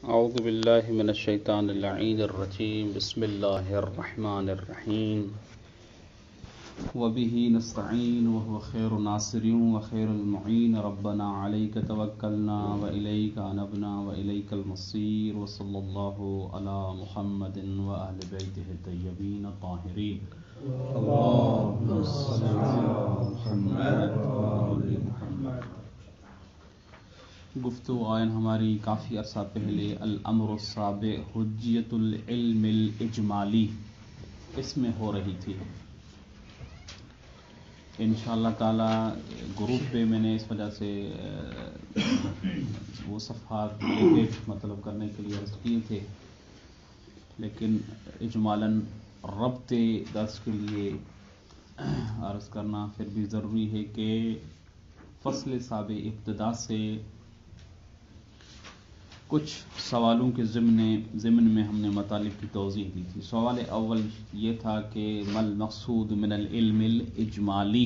اعوذ باللہ من الشیطان اللعین الرجیم بسم اللہ الرحمن الرحیم وبہ نستعین وهو خیر ناصر وخیر المعین ربنا علیک توکلنا والیک انبنا والیک المصیر وصلی اللہ علی محمد واہل بیتہ الطیبین الطاہرین اللہم صل علی محمد وآل محمد۔ گفتگو آئین ہماری کافی عرصہ پہلے الامر السابع حجیت العلم الاجمالی اس میں ہو رہی تھی۔ انشاءاللہ تعالی گروپ پہ میں نے اس وجہ سے وہ صفحات مطلب کرنے کے لیے عرض کیے تھے، لیکن اجمالاً ربط درس کے لیے عرض کرنا پھر بھی ضروری ہے کہ فصل سابع ابتدا سے کچھ سوالوں کے ضمن میں ہم نے مطالب کی توضیح دی تھی۔ سوال اول یہ تھا کہ ما المقصود من العلم الاجمالی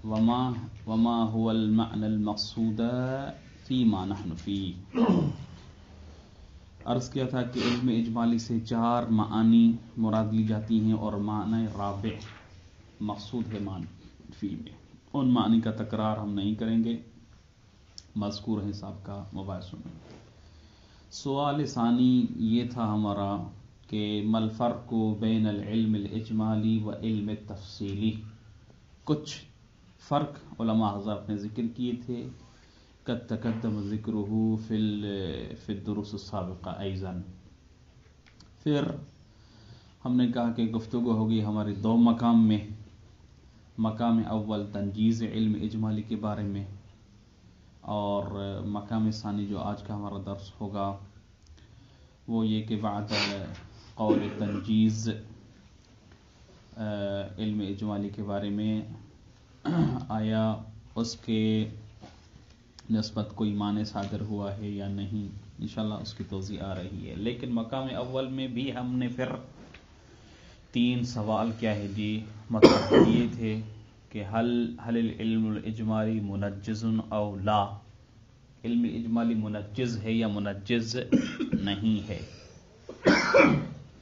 وما هو المعنى المقصود فيما نحن فيه۔ عرض کیا تھا کہ علم اجمالی سے 4 معانی مراد لی جاتی ہیں اور معنی رابع مقصود ہے منفی میں۔ ان معانی کا تکرار ہم نہیں کریں گے، مذکور ہے صاحب کا مباحثوں میں۔ سوال ثانی یہ تھا ہمارا کہ ما الفرق بین العلم الاجمالی و علم التفصیلی۔ کچھ فرق علماء حضرات نے ذکر کیے تھے، قد تقدم ذکرہ فی الدروس السابقہ ایضاً۔ پھر ہم نے کہا کہ گفتگو ہوگی ہماری 2 مقام میں۔ مقام اول تنجیز علم اجمالی کے بارے میں، اور مقام ثانی جو آج کا ہمارا درس ہوگا وہ یہ کہ بعد قول تنجیز علم اجمالی کے بارے میں آیا اس کے نسبت کوئی معنی صادر ہوا ہے یا نہیں، انشاءاللہ اس کی توضیح آ رہی ہے۔ لیکن مقام اول میں بھی ہم نے پھر 3 سوال کیا ہے جی مطلب کیے تھے کہ حل العلم الاجمالی منجز او لا، علم اجمالی منجز ہے یا منجز نہیں ہے۔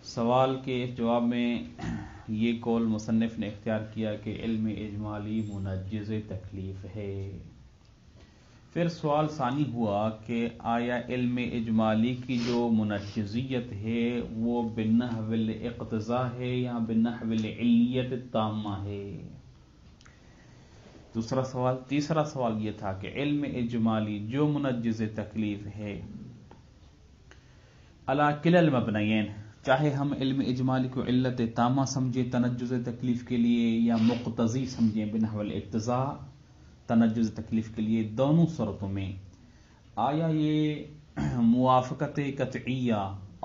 سوال کے جواب میں یہ قول مصنف نے اختیار کیا کہ علم اجمالی منجز تکلیف ہے۔ پھر سوال ثانی ہوا کہ آیا علم اجمالی کی جو منجزیت ہے وہ بالنحو الاقتضاء ہے یا بالنحو العلیت التامہ ہے۔ دوسرا سوال۔ تیسرا سوال یہ تھا کہ علم اجمالی جو منجز تکلیف ہے علی کلا المبنیین، چاہے ہم علم اجمالی کو علت تامہ سمجھیں تنجز تکلیف کے لیے یا مقتضی سمجھیں بنحو الاقتضاء تنجز تکلیف کے لیے، دونوں صورتوں میں آیا یہ موافقت قطعیہ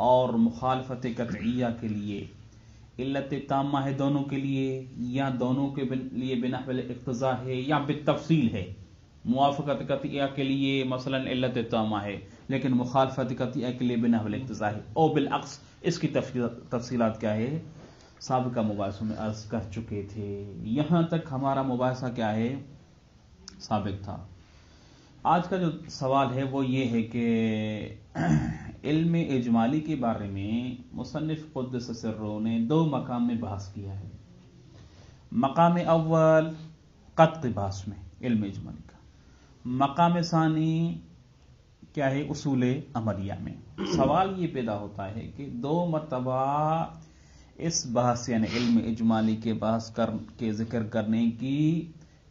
اور مخالفت قطعیہ کے لیے علت تامہ ہے دونوں کے لیے، یا دونوں کے لیے بنحو الاقتضاء ہے یا بالتفصیل ہے؟ موافقت قطعیہ کے لیے مثلا علت تامہ ہے لیکن مخالفت قطعیہ کے لیے بنحو الاقتضاء ہے، او بالعکس اس کی تفصیلات کیا ہے سابقہ مباحثوں میں عرض کر چکے تھے۔ یہاں تک ہمارا مباحثہ کیا ہے سابق تھا۔ آج کا جو سوال ہے وہ یہ ہے کہ علم اجمالی کے بارے میں مصنف قدس سرہ نے 2 مقام میں بحث کیا ہے۔ مقام اول قطع بحث میں علم اجمالی کا، مقام ثانی کیا ہے اصول عملیہ میں۔ سوال یہ پیدا ہوتا ہے کہ 2 مرتبہ اس بحث یعنی علم اجمالی کے بحث کے ذکر کرنے کی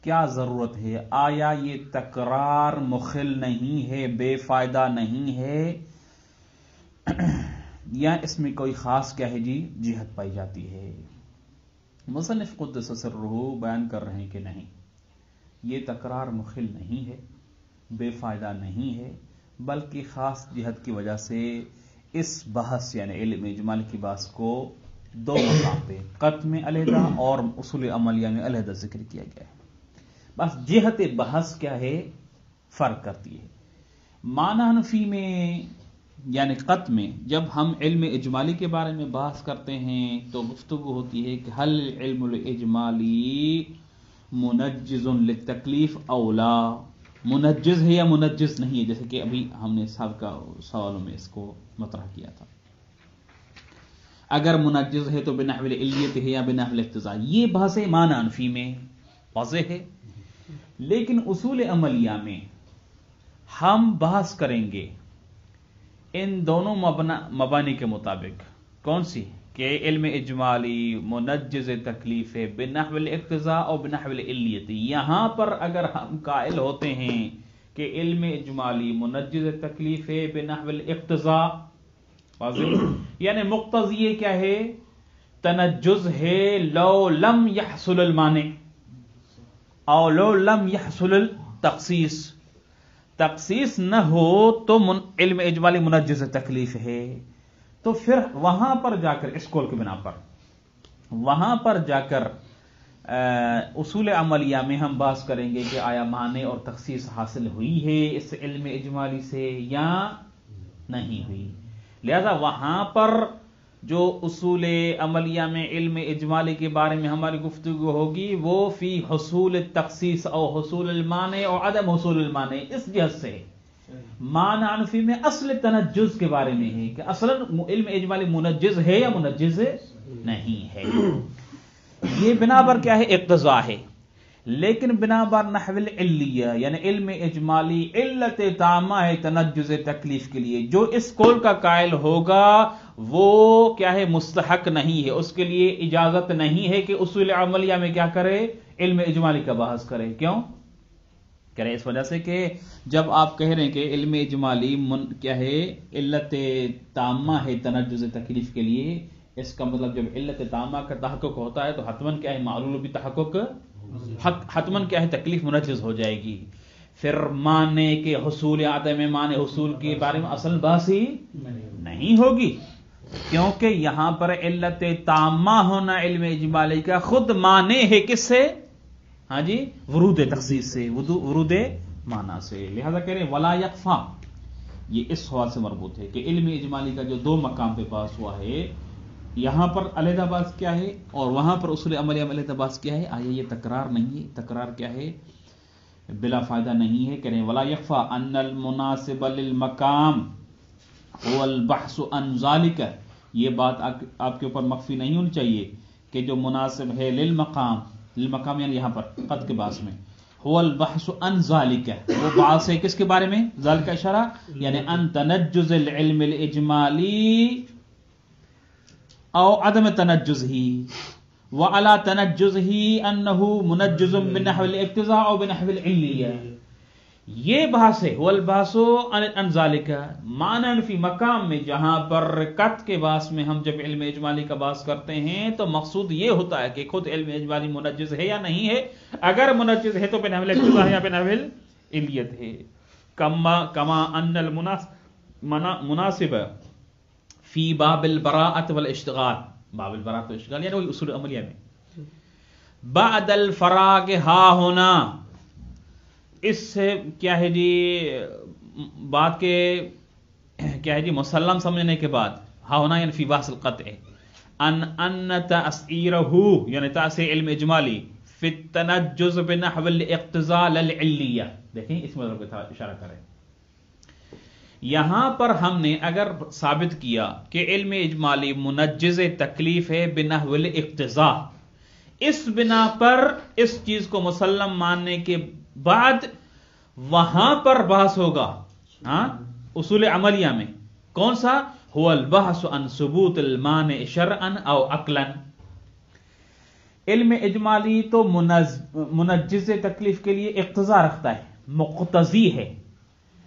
کیا ضرورت ہے؟ آیا یہ تکرار مخل نہیں ہے، بے فائدہ نہیں ہے، یا اس میں کوئی خاص کیا ہے جی جہت پائی جاتی ہے؟ مصنف قدس سرہ بیان کر رہے ہیں کہ نہیں، یہ تکرار مخل نہیں ہے، بے فائدہ نہیں ہے، بلکہ خاص جہت کی وجہ سے اس بحث یعنی علم اجمال کی بحث کو 2 مقام پہ قطع میں علیحدہ اور اصول عملیہ میں علیحدہ ذکر کیا گیا ہے۔ بس جہت بحث کیا ہے فرق کرتی ہے۔ معنی حنفی میں یعنی قطع میں جب ہم علم اجمالی کے بارے میں بحث کرتے ہیں تو گفتگو ہوتی ہے کہ حل علم الاجمالی منجز للتکلیف او لا، منجز ہے یا منجز نہیں ہے، جیسے کہ ابھی ہم نے سابقہ سوالوں میں اس کو مطرح کیا تھا. اگر منجز ہے تو بنحو العلیت ہے یا بنحو الاقتضاء. یہ بحث معنی انفی میں واضح ہے، لیکن اصول عملیہ میں ہم بحث کریں گے ان دونوں مبانی کے مطابق. کون سی؟ کہ علم اجمالی منجز تکلیف ہے بنحو الاقتضاء اور بنحو العلیت. یہاں پر اگر ہم قائل ہوتے ہیں کہ علم اجمالی منجز تکلیف ہے بنحو الاقتضاء، واضح یعنی مقتضی کیا ہے؟ تنجز ہے لو لم يحصل المانع او لو لم يحصل التخصیص. تخصیص نہ ہو تو علم اجمالی منجز تکلیف ہے. تو پھر وہاں پر جا کر اس قول کی بنا پر وہاں پر جا کر اصول عملیہ میں ہم بحث کریں گے کہ آیا معنی اور تخصیص حاصل ہوئی ہے اس علم اجمالی سے یا نہیں ہوئی. لہذا وہاں پر جو اصول عملیہ میں علم اجمالی کے بارے میں ہماری گفتگو ہوگی وہ فی حصول التخصیص او حصول المانع اور عدم حصول المانع اس جہت سے معنی انفی میں اصل تنجز کے بارے میں ہے کہ اصلا علم اجمالی منجز ہے یا منجز نہیں ہے. یہ بنا پر کیا ہے؟ اقتضاء ہے. لیکن بنا بر نحو العلیہ یعنی علم اجمالی علت تامہ ہے تنجز تکلیف کے لیے. جو اس قول کا قائل ہوگا وہ کیا ہے؟ مستحق نہیں ہے، اس کے لیے اجازت نہیں ہے کہ اصول عملیہ میں کیا کرے؟ علم اجمالی کا بحث کرے. کیوں کرے؟ اس وجہ سے کہ جب آپ کہہ رہے ہیں کہ علم اجمالی کیا ہے؟ علت تامہ ہے تنجز تکلیف کے لیے، اس کا مطلب جب علت تامہ کا تحقق ہوتا ہے تو حتماً کیا ہے؟ معلول بھی تحقق، حتماً کیا ہے؟ تکلیف منجز ہو جائے گی. پھر معنی کے حصول عدم معنی حصول کے بارے میں اصل بحث ہی نہیں ہوگی، کیونکہ یہاں پر علت تامہ ہونا علم اجمالی کا خود معنی ہے کس سے؟ ہاں جی، ورود تخصیص سے، ورود معنی سے. لہذا کہہ رہے ہیں ولا یخفا، یہ اس سوال سے مربوط ہے کہ علم اجمالی کا جو دو مقام پہ بحث ہوا ہے، یہاں پر علیحدہ بحث کیا ہے اور وہاں پر اصول عملیہ میں علیحدہ بحث کیا ہے. آیا یہ تکرار نہیں ہے؟ تکرار کیا ہے؟ بلا فائدہ نہیں ہے. کہہ رہے ہیں ولا یخفا ان المناسب للمقام هو البحث عن ذلك. یہ بات آپ کے اوپر مخفی نہیں ہونی چاہیے کہ جو مناسب ہے للمقام، للمقام یعنی یہاں پر قد کے باس میں هو البحث عن ذلك، وہ بحث ہے کس کے بارے میں؟ ذلك کا اشارہ یعنی ان تنجز العلم الاجمالی او عدم تنجز ہی وعلى تنجز ہی انه منجز بنحو الاقتضاء او بنحو العلیہ. یہ بحث ہے والبحث عن ذلك معنی فی مقام میں، جہاں پر قط کے باس میں ہم جب علم اجمالی کا بحث کرتے ہیں تو مقصود یہ ہوتا ہے کہ خود علم اجمالی منجز ہے یا نہیں ہے. اگر منجز ہے تو بنحو الاقتضاء ہے یا بنحو العلیت ہے. کما ان المناسب فی باب البراءۃ والاشتغال، باب البراءۃ والاشتغال یعنی وہی اصول عملیہ میں بعد الفراغ ہا ہونا، اس سے کیا ہے جی بات کے کیا ہے جی مسلم سمجھنے کے بعد ہا ہونا یعنی فی بحث القطع ان تأثیرہ یعنی تأثیر علم اجمالی فی التنجز بنحو الاقتضاء للعلیہ. دیکھیں اس مطلب کو اشارہ کریں. یہاں پر ہم نے اگر ثابت کیا کہ علم اجمالی منجز تکلیف ہے بنحو الاقتضاء، اس بنا پر اس چیز کو مسلم ماننے کے بعد وہاں پر بحث ہوگا ہاں اصول عملیہ میں. کون سا؟ هو البحث عن ثبوت المانع شرعا او عقلا. علم اجمالی تو منجز تکلیف کے لیے اقتضاء رکھتا ہے، مقتضی ہے.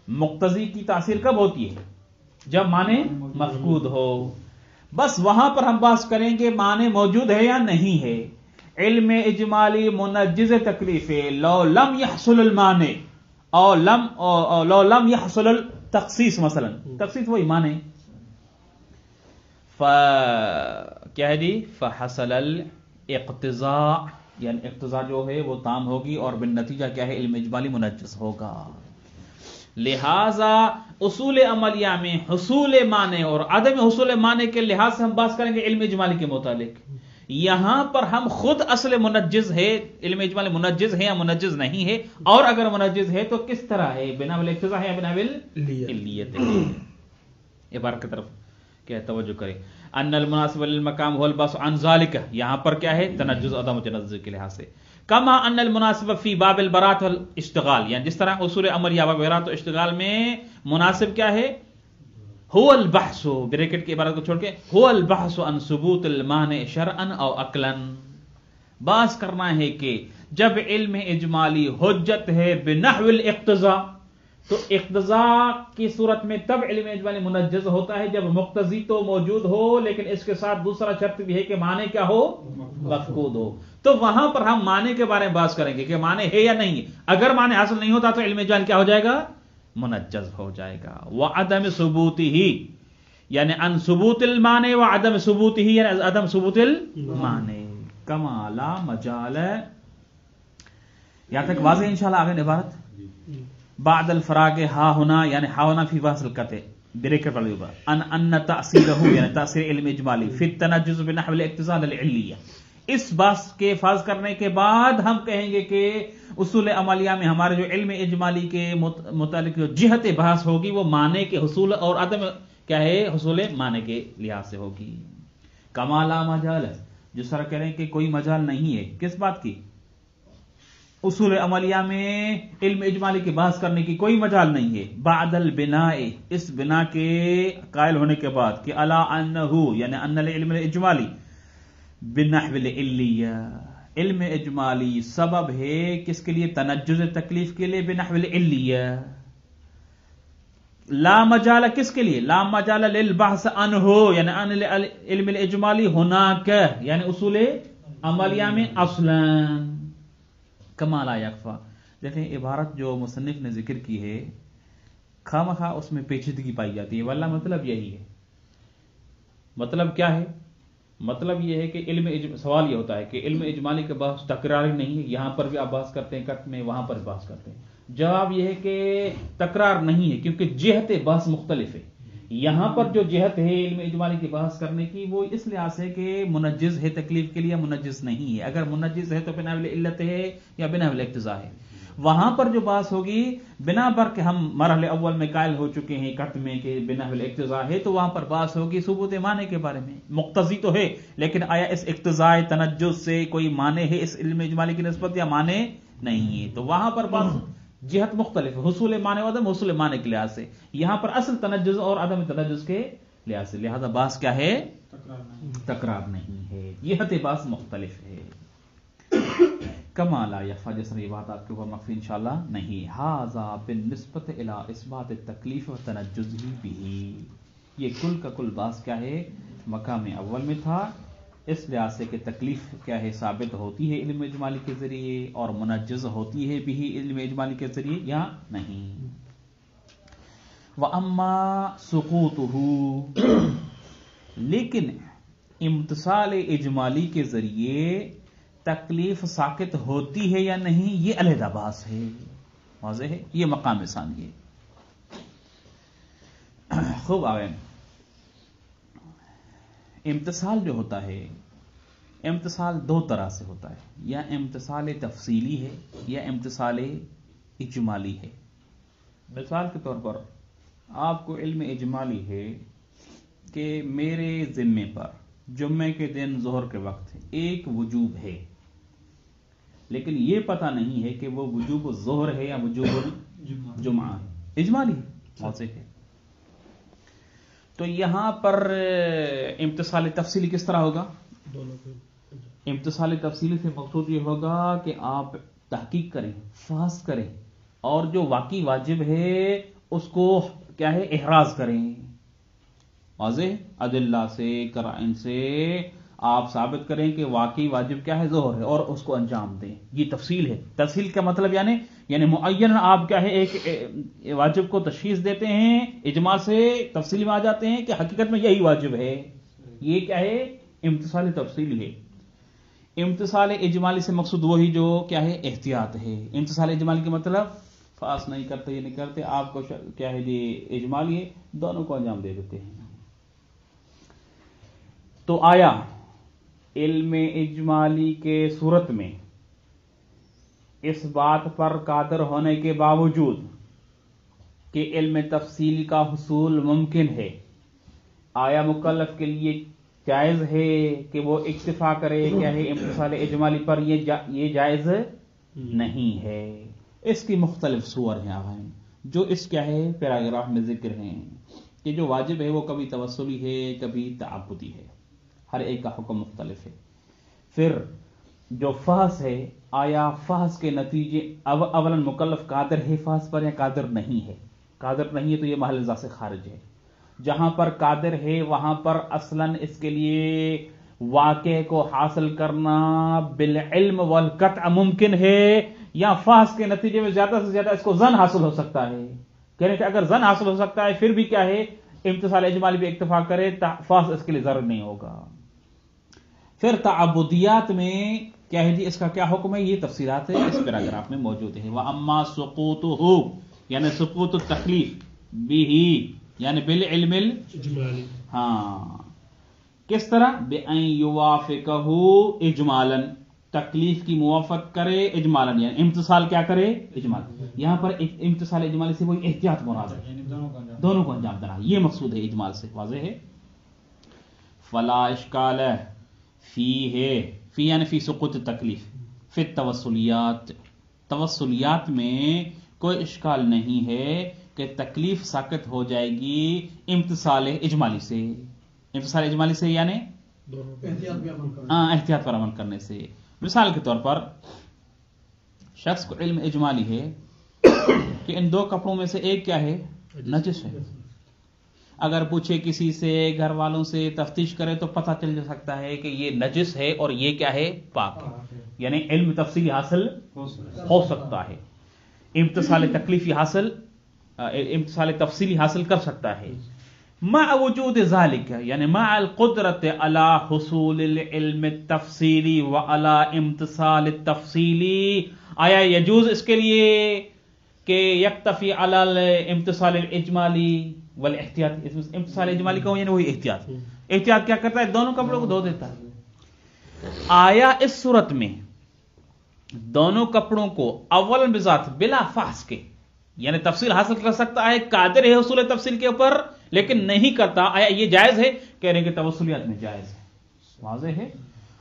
مقتضی کی تاثیر کب ہوتی ہے؟ جب معنی مفقود ہو. بس وہاں پر ہم بحث کریں گے معنی موجود ہے یا نہیں ہے. علم اجمالی منجز تکلیف ہے لو لم يحصل المانع او لو لم يحصل التخصیص. مثلا تخصیص وہی معنی کیا ہے جی فحصل الاقتضاء یعنی اقتضاء جو ہے وہ تام ہوگی اور بالنتیجہ کیا ہے؟ علم اجمالی منجز ہوگا. لہذا اصول عملیہ میں حصول معنی اور عدم حصول معنی کے لحاظ سے ہم بات کریں گے علم اجمالی کے متعلق یہاں پر ہم خود اصل منجز ہے، علم اجمالی منجز ہے یا منجز نہیں ہے، اور اگر منجز ہے تو کس طرح ہے، بنا بالاقتضاء ہے یا بنا بالعلیت ہے. عبارت کی طرف کیا توجہ کریں. ان المناسب للمقام هو البحث عن ذلك، یہاں پر کیا ہے تنجز عدم تنزل کے لحاظ سے. کما ان المناسب فی باب البراءۃ والاشتغال، یعنی جس طرح اصول امر یا باب براءۃ و اشتغال میں مناسب کیا ہے، هو البحث، بریکٹ کی عبارت کو چھوڑ کے هو البحث عن ثبوت المانع شرعا او عقلا، بحث کرنا ہے کہ جب علم اجمالی حجت ہے بنحو الاقتضاء، تو اقتضاء کی صورت میں تب علم اجمالی منجز ہوتا ہے جب مقتضی تو موجود ہو لیکن اس کے ساتھ دوسرا شرط بھی ہے کہ معنی کیا ہو، مفقود ہو. تو وہاں پر ہم معنی کے بارے میں بحث کریں گے کہ معنی ہے یا نہیں ہے. اگر معنی حاصل نہیں ہوتا تو علم اجمالی کیا ہو جائے گا، منجز ہو جائے گا. وعدم ثبوتہ، یعنی ان ثبوت المعنی وعدم ثبوتہ، یعنی عدم ثبوت المعنی. کما لا مجال، یہاں تک واضح انشاءاللہ. آگے عبارت بعد الفراغ ہا ہونا، یعنی ہا ہونا فی بحث القطع، بریکٹ پڑھ لیجیے. ان تاثیرہ، یعنی تاثیر علم اجمالی فی التنجز بنحو الاقتضاء للعلیہ، اس بحث کے فاض کرنے کے بعد ہم کہیں گے کہ اصول عملیہ میں ہمارے جو علم اجمالی کے متعلق جو جہت بحث ہوگی وہ معنی کے حصول اور عدم کیا ہے، حصول معنی کے لحاظ سے ہوگی. کما لا مجال، جس طرح کہہ رہے ہیں کہ کوئی مجال نہیں ہے کس بات کی، اصول عملیہ میں علم اجمالی کی بحث کرنے کی کوئی مجال نہیں ہے. بعد البناء، اس بنا کے قائل ہونے کے بعد کہ الا انہ، یعنی ان العلم الاجمالی بنحو العلیہ، علم اجمالی سبب ہے کس کے لیے، تنجز تکلیف کے لیے، بنحو العلیہ. لا مجال کس کے لیے، لا مجال للبحث عنہ، یعنی ان العلم الاجمالی ہناک، یعنی اصول عملیہ میں اصلا. کما لا یکفا، دیکھیں عبارت جو مصنف نے ذکر کی ہے خواہ اس میں پیچیدگی پائی جاتی ہے، واللہ مطلب یہی ہے. مطلب کیا ہے، مطلب یہ ہے کہ سوال یہ ہوتا ہے کہ علم اجمالی کے بحث تکراری نہیں ہے، یہاں پر بھی آپ بحث کرتے ہیں کٹ میں، وہاں پر بحث کرتے ہیں. جواب یہ ہے کہ تکرار نہیں ہے، کیونکہ جہت بحث مختلف ہے. یہاں پر جو جہت ہے علم اجمالی کی بحث کرنے کی وہ اس لحاظ سے کہ منجز ہے تکلیف کے لیے، منجز نہیں ہے. اگر منجز ہے تو بنا علت ہے یا بنا اقتضاء ہے. وہاں پر جو بحث ہوگی بنا پر کہ ہم مرحلے اول میں قائل ہو چکے ہیں کٹ میں کہ بنا اقتضاء ہے، تو وہاں پر بحث ہوگی ثبوت معنی کے بارے میں. مقتضی تو ہے لیکن آیا اس اقتضاء تنجز سے کوئی معنی ہے اس علم اجمالی کی نسبت یا معنی نہیں ہے. تو وہاں پر بحث جہت مختلف ہے، حصول معنی و عدم حصول معنی کے لحاظ سے. یہاں پر اصل تنجز اور عدم تنجز کے لحاظ سے، لہذا بحث کیا ہے، تکرار نہیں ہے، جہت بحث مختلف ہے. کما لا یخفا، جس طرح یہ بات آپ کے اوپر مخفی انشاءاللہ نہیں. ھذا بالنسبت الی اثبات التکلیف و تنجزہ بہ، یہ کل کا کل بحث کیا ہے، مقام اول میں تھا اس لحاظ سے کہ تکلیف کیا ہے ثابت ہوتی ہے علم اجمالی کے ذریعے اور منجز ہوتی ہے بھی علم اجمالی کے ذریعے یا نہیں. وَأَمَّا سُقُوطُهُ، لیکن امتثال اجمالی کے ذریعے تکلیف ساقط ہوتی ہے یا نہیں یہ علیحدہ بحث ہے. واضح ہے، یہ مقام ثانی ہے. خوب آگے، امتثال جو ہوتا ہے، امتثال دو طرح سے ہوتا ہے، یا امتثال تفصیلی ہے یا امتثال اجمالی ہے. مثال کے طور پر آپ کو علم اجمالی ہے کہ میرے ذمے پر جمعے کے دن ظہر کے وقت ایک وجوب ہے، لیکن یہ پتہ نہیں ہے کہ وہ وجوب ظہر ہے یا وجوب جمعہ ہے. اجمالی واضح ہے. تو یہاں پر امتثال تفصیلی کس طرح ہوگا، امتثال تفصیلی سے مقصود یہ ہوگا کہ آپ تحقیق کریں، فحص کریں اور جو واقعی واجب ہے اس کو کیا ہے احراز کریں. واضح، ادلہ سے قرائن سے آپ ثابت کریں کہ واقعی واجب کیا ہے، ظہر ہے، اور اس کو انجام دیں. یہ تفصیل ہے. تفصیل کا مطلب یعنی معین آپ کیا ہے ایک واجب کو تشخیص دیتے ہیں، اجماع سے تفصیل میں آ جاتے ہیں کہ حقیقت میں یہی واجب ہے. یہ کیا ہے، امتثال تفصیلی ہے. امتثال اجمالی سے مقصود وہی جو کیا ہے احتیاط ہے. امتثال اجمالی کا مطلب فاس نہیں کرتے، یہ نہیں کرتے، آپ کو کیا ہے یہ اجمالی ہے، دونوں کو انجام دے دیتے ہیں. تو آیا علم اجمالی کے صورت میں اس بات پر قادر ہونے کے باوجود کہ علم تفصیل کا حصول ممکن ہے، آیا مکلف کے لیے جائز ہے کہ وہ اکتفا کرے کیا ہے امتثال اجمالی پر؟ یہ جائز نہیں ہے۔ اس کی مختلف صور ہیں آئیں جو اس کیا ہے پیراگراف میں ذکر ہیں کہ جو واجب ہے وہ کبھی توسلی ہے، کبھی تعبدی ہے، ہر ایک کا حکم مختلف ہے۔ پھر جو فحص ہے، آیا فحص کے نتیجے اولا مکلف قادر ہے فحص پر یا قادر نہیں ہے؟ قادر نہیں ہے تو یہ محل نزاع سے خارج ہے۔ جہاں پر قادر ہے وہاں پر اصلاً اس کے لیے واقع کو حاصل کرنا بالعلم والقطع ممکن ہے، یا فحص کے نتیجے میں زیادہ سے زیادہ اس کو ظن حاصل ہو سکتا ہے؟ کہنے کہ اگر ظن حاصل ہو سکتا ہے پھر بھی کیا ہے امتثال اجمالی بھی اکتفا کرے، فحص اس کے لیے ضرور نہیں ہوگا۔ پھر تعبدیات میں کیا ہے جی، اس کا کیا حکم ہے؟ یہ تفصیلات اس پیراگراف میں موجود ہے۔ وَأَمَّا سُقُوطُهُ یعنی سقوط التکلیف بِهِ یعنی بالعلم الاجمالی، ہاں کس طرح؟ بِأَن يُوَافِقَهُ اجمالاً، تکلیف کی موافقت کرے اجمالاً، یعنی امتثال کیا کرے؟ اجمال۔ یہاں پر امتثال اجمالی سے وہی احتیاط مراد ہے، دونوں کو انجام دینا، یہ مقصود ہے اجمال سے، واضح ہے۔ فلا اشکال فی ہے، فی یعنی فی سقوط تکلیف، فی التوسلیات، توسلیات میں کوئی اشکال نہیں ہے کہ تکلیف ساقط ہو جائے گی امتثال اجمالی سے، امتثال اجمالی سے یعنی احتیاط پر عمل کرنے سے۔ مثال کے طور پر شخص کو علم اجمالی ہے کہ ان دو کپڑوں میں سے ایک کیا ہے؟ نجس ہے۔ اگر پوچھے کسی سے، گھر والوں سے تفتیش کرے تو پتہ چل سکتا ہے کہ یہ نجس ہے اور یہ کیا ہے؟ پاک ہے، یعنی علم تفصیلی حاصل ہو سکتا ہے، امتثال تکلیفی حاصل، امتثال تفصیلی حاصل کر سکتا ہے۔ مع وجود ذالک یعنی مع القدرت علی حصول العلم التفصیلی وعلی امتثال التفصیلی، آیا یجوز اس کے لیے کہ یکتفی علی الامتثال الاجمالی والاحتیاط؟ امتثال اجمالی کا یعنی وہی احتیاط، احتیاط کیا کرتا ہے؟ دونوں کپڑوں کو دھو دیتا ہے۔ آیا اس صورت میں دونوں کپڑوں کو اول بذات بلا فحص کے یعنی تفصیل حاصل کر سکتا ہے، قادر ہے حصول تفصیل کے اوپر لیکن نہیں کرتا، آیا یہ جائز ہے؟ کہہ رہے ہیں کہ توسلیات میں جائز ہے، واضح ہے۔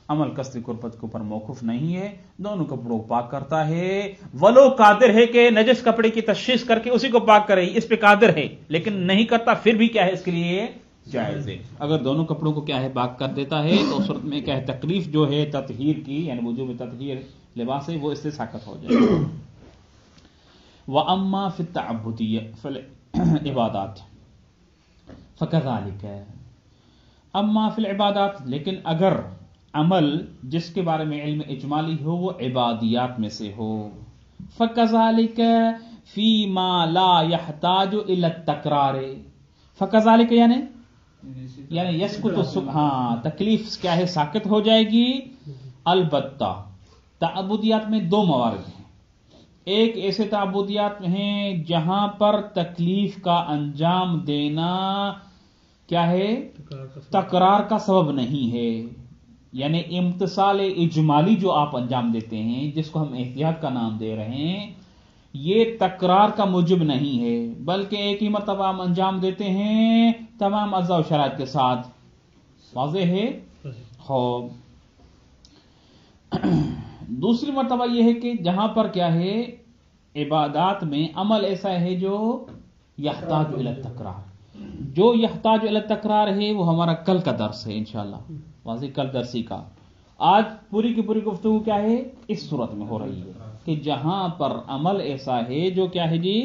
عمل قصد قربت کے اوپر موقف نہیں ہے، دونوں کپڑوں کو پاک کرتا ہے، ولو قادر ہے کہ نجس کپڑے کی تشخیص کر کے اسی کو پاک کرے، اس پہ قادر ہے لیکن نہیں کرتا، پھر بھی کیا ہے اس کے لیے جائز ہے۔ اگر دونوں کپڑوں کو کیا ہے پاک کر دیتا ہے تو اس صورت میں کیا ہے تکلیف جو ہے تطہیر کی یعنی وجوب تطہیر لباس ہے وہ اس سے ساقط ہو جائے گا۔ وَأَمَّا فِي التَّعَبُّدِيَّ فِي الْعِبَادَاتِ فَكَذَلِكَ، اما فی العبادات، لیکن اگر عمل جس کے بارے میں علم اجمالی ہو وہ عبادیات میں سے ہو، فَكَذَلِكَ فِي مَا لَا يَحْتَاجُ إِلَى التَّكْرَارِ، فَكَذَلِكَ یعنی یسکت، ہاں تکلیف کیا ہے ساقط ہو جائے گی۔ البتہ تعبدیات میں دو موارد ہیں، ایک ایسے تعبدیات ہیں جہاں پر تکلیف کا انجام دینا کیا ہے؟ تکرار کا سبب نہیں ہے، یعنی امتثال اجمالی جو آپ انجام دیتے ہیں جس کو ہم احتیاط کا نام دے رہے ہیں یہ تکرار کا موجب نہیں ہے، بلکہ ایک ہی مرتبہ ہم انجام دیتے ہیں تمام اجزاء و شرائط کے ساتھ، واضح ہے۔ خوب دوسری مرتبہ یہ ہے کہ جہاں پر کیا ہے عبادات میں عمل ایسا ہے جو یحتاج الی التکرار، جو یحتاج الی التکرار ہے وہ ہمارا کل کا درس ہے انشاءاللہ، واضح کل درسی کا۔ آج پوری کی پوری گفتگو کیا ہے اس صورت میں ہو رہی ہے کہ جہاں پر عمل ایسا ہے جو کیا ہے جی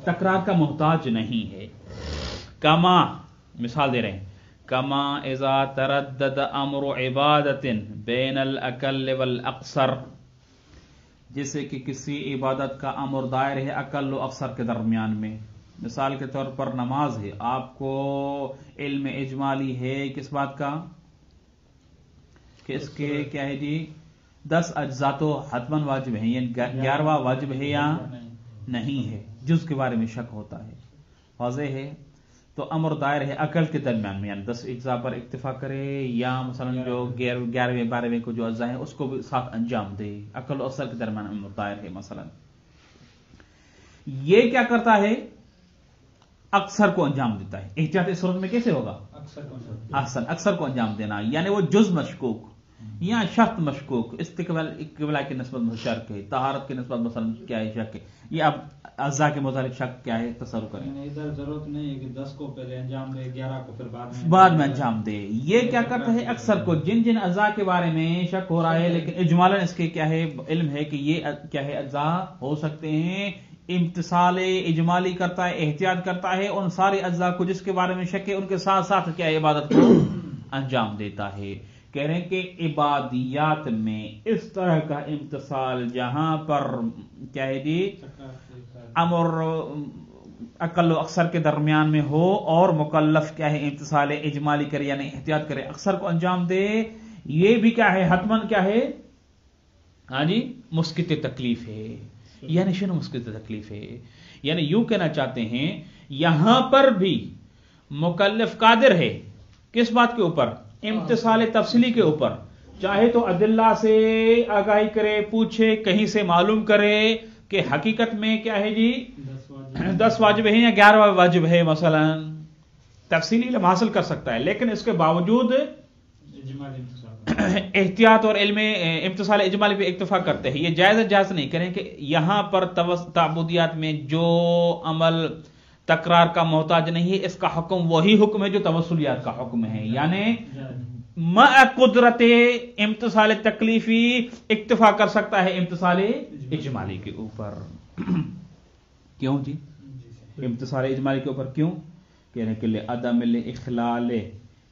تکرار کا محتاج نہیں ہے۔ کما مثال دے رہے ہیں، کما اذا تردد امر عبادت بین الاقل والاقصر، جیسے کہ کسی عبادت کا امر دائر ہے اقل و اکثر کے درمیان میں۔ مثال کے طور پر نماز ہے، آپ کو علم اجمالی ہے کس بات کا کہ اس کے کیا ہے جی 10 اجزاء تو حتماً واجب ہیں، یعنی 11واں واجب ہے یا نہیں ہے، جز کے بارے میں شک ہوتا ہے، واضح ہے۔ تو امر دائر ہے عقل کے درمیان میں، یعنی 10 اجزاء پر اکتفا کرے یا مثلا جو 11ویں 12ویں کو جو اجزاء ہیں اس کو بھی ساتھ انجام دے، عقل و اصل کے درمیان امر دائر ہے۔ مثلا یہ کیا کرتا ہے؟ اکثر کو انجام دیتا ہے۔ احتیاط اس صورت میں کیسے ہوگا؟ اکثر کو انجام دینا، یعنی وہ جز مشکوک یا شرط مشکوک، استقبال کی نسبت شک ہے، طہارت کی نسبت مثلا کیا ہے شک ہے، یہ اب اعضاء کے متعلق شک کیا ہے تصور کریں۔ ادھر ضرورت نہیں ہے کہ 10 کو پہلے انجام دے، 11 کو پھر بعد میں انجام دے۔ یہ کیا کرتا ہے؟ اکثر کو، جن اعضاء کے بارے میں شک ہو رہا ہے لیکن اجمالاً اس کے کیا ہے علم ہے کہ یہ کیا ہے اعضاء ہو سکتے ہیں، امتثال اجمالی کرتا ہے، احتیاط کرتا ہے ان سارے اعضاء کو جس کے بارے میں شک ہے، ان کے ساتھ ساتھ کیا ہے عبادت کو انجام دیتا ہے۔ کہہ رہے ہیں کہ عبادیات میں اس طرح کا امتثال جہاں پر کیا ہے جی امر عقل و اکثر کے درمیان میں ہو اور مکلف کیا ہے امتثال اجمالی کرے یعنی احتیاط کرے، اکثر کو انجام دے، یہ بھی کیا ہے حتماً کیا ہے ہاں جی مسقط تکلیف ہے۔ یعنی شنو مسقط تکلیف ہے؟ یعنی یوں کہنا چاہتے ہیں یہاں پر بھی مکلف قادر ہے کس بات کے اوپر؟ امتثال تفصیلی کے اوپر، چاہے تو ادلہ سے آگاہی کرے، پوچھے، کہیں سے معلوم کرے کہ حقیقت میں کیا ہے جی 10 واجب ہیں یا 11 واجب ہے، مثلا تفصیلی علم حاصل کر سکتا ہے، لیکن اس کے باوجود احتیاط اور علم امتثال اجمالی پہ اکتفا کرتے ہیں۔ یہ جائز نہیں کریں کہ یہاں پر تعبدیات میں جو عمل تکرار کا محتاج نہیں ہے اس کا حکم وہی حکم ہے جو توسلیات کا حکم ہے، یعنی مع قدرت امتثال تکلیفی اکتفا کر سکتا ہے امتثال اجمالی کے اوپر۔ کیوں جی امتثال اجمالی کے اوپر کیوں؟ کہنے کے لیے عدم الاخلال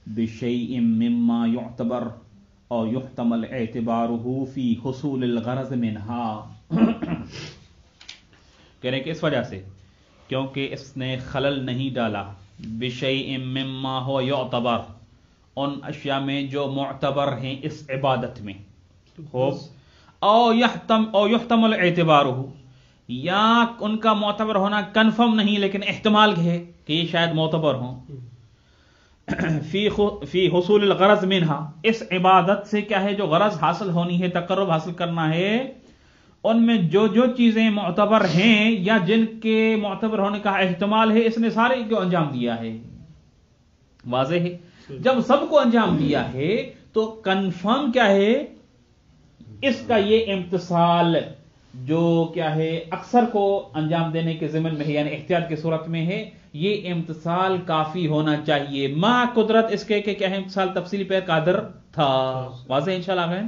بشیء مما يعتبر او يحتمل اعتباره في حصول الغرض منها، کہنے کہ اس وجہ سے کیونکہ اس نے خلل نہیں ڈالا بشیء مما هو يعتبر، ان اشیاء میں جو معتبر ہیں اس عبادت میں، او يحتمل اعتباره، یا ان کا معتبر ہونا کنفرم نہیں لیکن احتمال ہے کہ یہ شاید معتبر ہوں، فی حصول الغرض منها، اس عبادت سے کیا ہے جو غرض حاصل ہونی ہے، تقرب حاصل کرنا ہے، ان میں جو چیزیں معتبر ہیں یا جن کے معتبر ہونے کا احتمال ہے اس نے سارے کو انجام دیا ہے۔ واضح ہے؟ جب سب کو انجام دیا ہے تو کنفرم کیا ہے اس کا یہ امتثال جو کیا ہے اکثر کو انجام دینے کے ضمن میں ہے یعنی احتیاط کی صورت میں ہے، یہ امتثال کافی ہونا چاہیے مع قدرت اس کے کہ کیا ہے امتثال تفصیلی پر قادر تھا۔ واضح انشاءاللہ ہے؟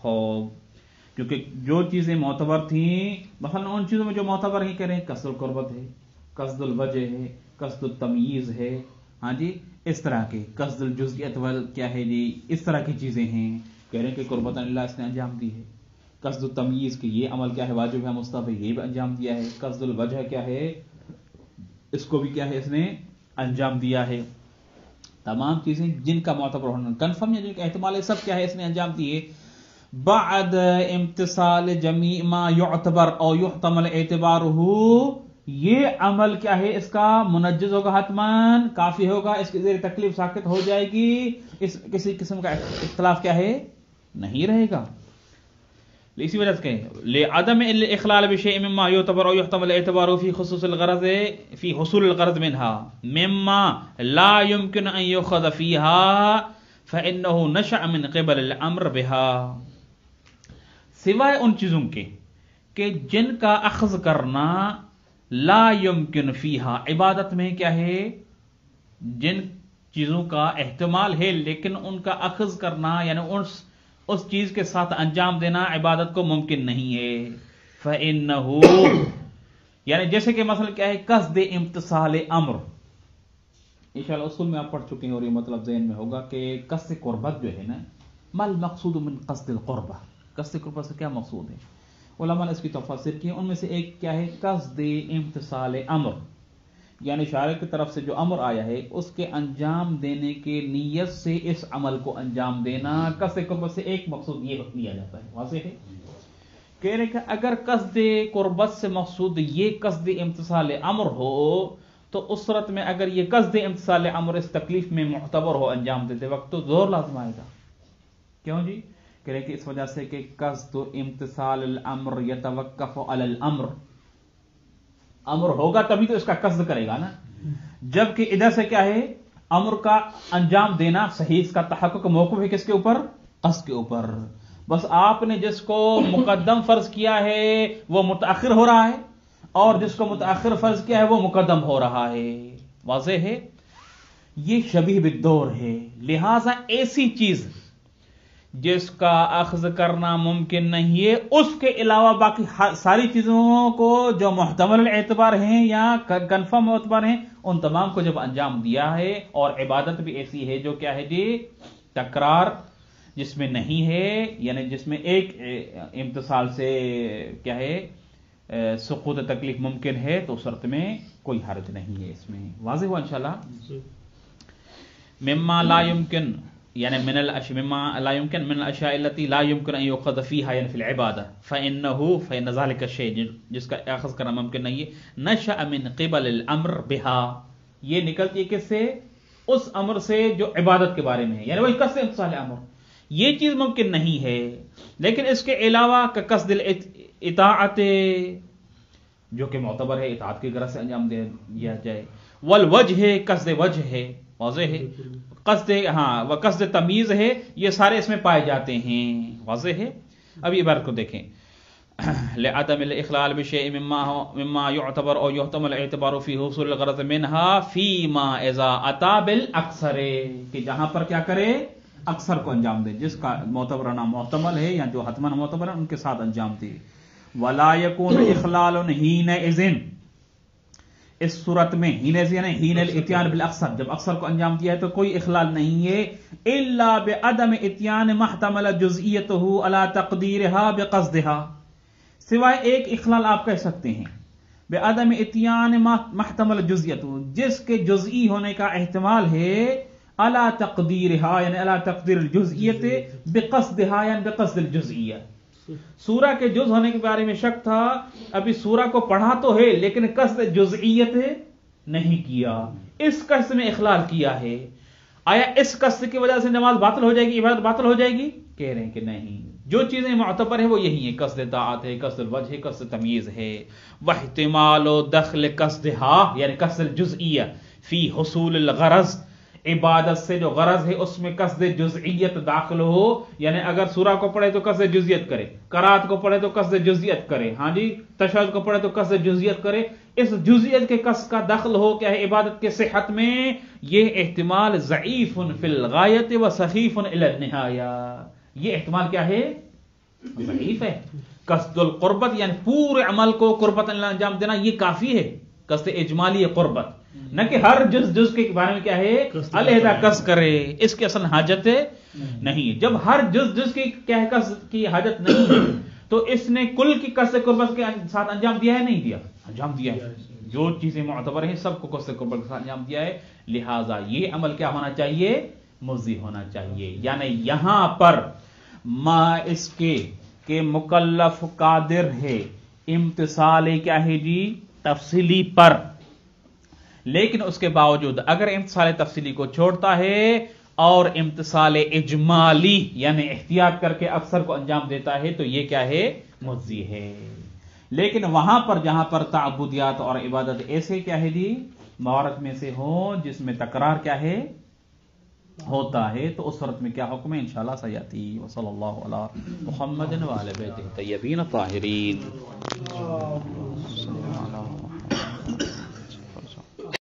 خوب، کیونکہ جو چیزیں معتبر تھیں مثلا ان چیزوں میں جو معتبر ہی کریں قصد القربت ہے، قصد الوجہ ہے، قصد التمییز ہے، ہاں جی اس طرح کے قصد الجزئیت کیا ہے جی اس طرح کی چیزیں ہیں، کہہ رہے ہیں کہ قربت اللہ اس نے انجام دی ہے، قصد التمییز کہ یہ عمل کیا ہے واجب ہے مستحب ہے یہ بھی انجام دیا ہے، قصد الوجہ کیا ہے اس کو بھی کیا ہے اس نے انجام دیا ہے، تمام چیزیں جن کا معتبر ہونا کنفرم یا جن کا احتمال ہے سب کیا ہے اس نے انجام دیے بعد امتثال جمیع ما یعتبر او یحتمل اعتبارہ، یہ عمل کیا ہے اس کا منجز ہوگا، حتماً کافی ہوگا، اس کے ذریعے تکلیف ساقط ہو جائے گی، اس کسی قسم کا اختلاف کیا ہے نہیں رہے گا۔ اسی وجہ سے کہیں لعدم الاخلال بشیء مما يعتبر او يحتمل اعتباره في خصوص الغرض في حصول الغرض منها مما لا يمكن ان يؤخذ فيها فانه نشأ من قبل الامر بها، سوائے ان چیزوں کے کہ جن کا اخذ کرنا لا يمكن فيها عبادت میں کیا ہے جن چیزوں کا احتمال ہے لیکن ان کا اخذ کرنا یعنی اس چیز کے ساتھ انجام دینا عبادت کو ممکن نہیں ہے، فَإِنَّهُ یعنی جیسے کہ مثلا کیا ہے قصد امتثال امر، انشاءاللہ اصول میں آپ پڑھ چکے ہیں اور یہ مطلب ذہن میں ہوگا کہ قصد قربت جو ہے نا ما المقصود من قصد القربہ، قصد قربت سے کیا مقصود ہے، علماء نے اس کی تفاسیر کی، ان میں سے ایک کیا ہے قصد امتثال امر، یعنی شارع کی طرف سے جو امر آیا ہے اس کے انجام دینے کے نیت سے اس عمل کو انجام دینا، قصد قربت سے ایک مقصود یہ لیا جاتا ہے۔ واضح ہے؟ کہہ رہے کہ اگر قصد قربت سے مقصود یہ قصد امتثال امر ہو تو اس صورت میں اگر یہ قصد امتثال امر اس تکلیف میں معتبر ہو انجام دیتے وقت تو ظہر لازم آئے گا. کیوں جی؟ کہ اس وجہ سے کہ قصد امتثال الامر یتوقف علی الامر، امر ہوگا تبھی تو اس کا قصد کرے گا نا، جبکہ ادھر سے کیا ہے امر کا انجام دینا صحیح، اس کا تحقق موقف ہے کس کے اوپر؟ قصد کے اوپر. بس آپ نے جس کو مقدم فرض کیا ہے وہ متاخر ہو رہا ہے، اور جس کو متاخر فرض کیا ہے وہ مقدم ہو رہا ہے. واضح ہے؟ یہ شبیہ بالدور ہے. لہذا ایسی چیز جس کا اخذ کرنا ممکن نہیں ہے، اس کے علاوہ باقی ساری چیزوں کو جو محتمل اعتبار ہیں یا کنفرم اعتبار ہیں، ان تمام کو جب انجام دیا ہے، اور عبادت بھی ایسی ہے جو کیا ہے جی تکرار جس میں نہیں ہے، یعنی جس میں ایک امتثال سے کیا ہے سقوط تکلیف ممکن ہے، تو صورت میں کوئی حرج نہیں ہے اس میں. واضح ہوا انشاءاللہ؟ مما لا يمكن یعنی مما لا يمكن من الاشیاء التي لا يمكن ان يؤخذ فيها يعني في العباده فان ذلك الشيء جس کا اخذ کرنا ممکن نہیں ہے نشأ من قبل الامر بها، یہ نکلتی ہے کس سے؟ اس امر سے جو عبادت کے بارے میں ہے، یعنی وہی قصد امتثال امر. یہ چیز ممکن نہیں ہے، لیکن اس کے علاوہ کا قصد الاطاعت جو کہ معتبر ہے، اطاعت کی غرض سے انجام دیا جائے. والوجہ قصد وجہ ہے، واضح ہے. قصد وہ قصد تمیز ہے، یہ سارے اس میں پائے جاتے ہیں. واضح ہے؟ اب عبارت کو دیکھیں. لعدم الاخلال بشيء مما يعتبر او يحتمل الاعتبار في حصول الغرض منها فيما اذا اتى بالاكثر، کہ جہاں پر کیا کرے اکثر کو انجام دے، جس کا معتبرانہ محتمل ہے یا جو حتماً معتبر ہے ان کے ساتھ انجام دے. ولا يكون اخلال حينئذ، اس صورت میں حين الاتيان بالاكثر، جب اکثر کو انجام دیا ہے تو کوئی اخلال نہیں ہے، الا بعدم اتيان ما احتمل جزئيته على تقديرها بقصدها، سوائے ایک اخلال آپ کہہ سکتے ہیں بعدم اتيان ما احتمل جزئيته، جس کے جزئی ہونے کا احتمال ہے على تقديرها یعنی على تقدیر الجزئیت بقصدها یعنی بقصد الجزئیہ. سورہ کے جز ہونے کے بارے میں شک تھا، ابھی سورہ کو پڑھا تو ہے لیکن قصد جزئیت نہیں کیا، اس قصد میں اخلال کیا ہے. آیا اس قصد کی وجہ سے نماز باطل ہو جائے گی، عبادت باطل ہو جائے گی؟ کہہ رہے ہیں کہ نہیں، جو چیزیں معتبر ہیں وہ یہی ہیں، قصد طاعت ہے، قصد الوجہ ہے، قصد تمیز ہے. واحتمال دخل قصدها یعنی قصد الجزئیہ فی حصول الغرض، عبادت سے جو غرض ہے اس میں قصد جزئیت داخل ہو، یعنی اگر سورہ کو پڑھے تو قصد جزئیت کرے، قرات کو پڑھے تو قصد جزئیت کرے، ہاں جی تشہد کو پڑھے تو قصد جزئیت کرے، اس جزئیت کے قصد کا دخل ہو کیا ہے عبادت کے صحت میں، یہ احتمال ضعیف فی الغایت و سخیف الی النہایہ، یہ احتمال کیا ہے؟ ضعیف ہے. قصد القربت یعنی پورے عمل کو قربت انجام دینا یہ کافی ہے، قصد اجمالی قربت، نہ کہ ہر جز کے بارے میں کیا ہے علیحدہ قصد کرے، اس کی اصل حاجت نہیں. جب ہر جز کی کیا ہے قصد کی حاجت نہیں ہے تو اس نے کل کی قصد قربت کے ساتھ انجام دیا ہے؟ نہیں دیا، انجام دیا ہے. جو چیزیں معتبر ہیں سب کو قصد قربت کے ساتھ انجام دیا ہے. لہذا یہ عمل کیا ہونا چاہیے؟ مجزی ہونا چاہیے. یعنی یہاں پر ما اس کے کہ مکلف قادر ہے امتثال کیا ہے جی تفصیلی پر، لیکن اس کے باوجود اگر امتثال تفصیلی کو چھوڑتا ہے اور امتثال اجمالی یعنی احتیاط کر کے اکثر کو انجام دیتا ہے تو یہ کیا ہے؟ مجزی ہے. لیکن وہاں پر جہاں پر تعبدیات اور عبادت ایسے کیا ہے جی موارد میں سے ہوں جس میں تکرار کیا ہے ہوتا ہے، تو اس صورت میں کیا حکم ہے انشاءاللہ سیاتی. وصلی اللہ علی محمد وعلی بیتہ الطیبین الطاہرین.